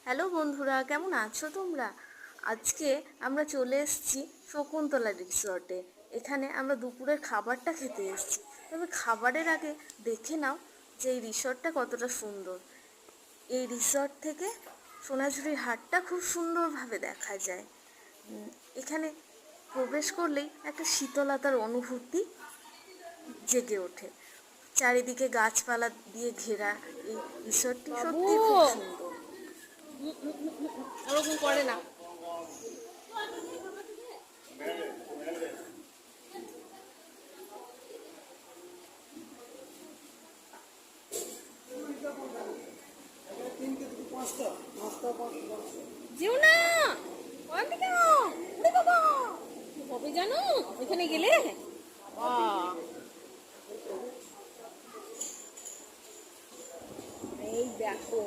Hello বন্ধুরা, কেমন আছো তোমরা? আজকে আমরা চলে এসেছি শকুন্তলা রিসর্টে। এখানে আমরা দুপুরের খাবারটা খেতে এসেছি। তবে খাবারের আগে দেখে নাও যে এই রিসর্টটা কতটা সুন্দর। এই রিসর্ট থেকে সোনাঝুরির হাটটা খুব সুন্দরভাবে দেখা যায়। এখানে প্রবেশ করলেই একটা শীতলতার অনুভূতি জেগে ওঠে। চারিদিকে গাছপালা দিয়ে ঘেরা এই রিসর্টটি বাবু সত্যি খুব সুন্দর। ওরকম করে না। যেও না, ওখান থেকে উড়ে বাবা কি হবে জানো ওইখানে গেলে। এই দেখো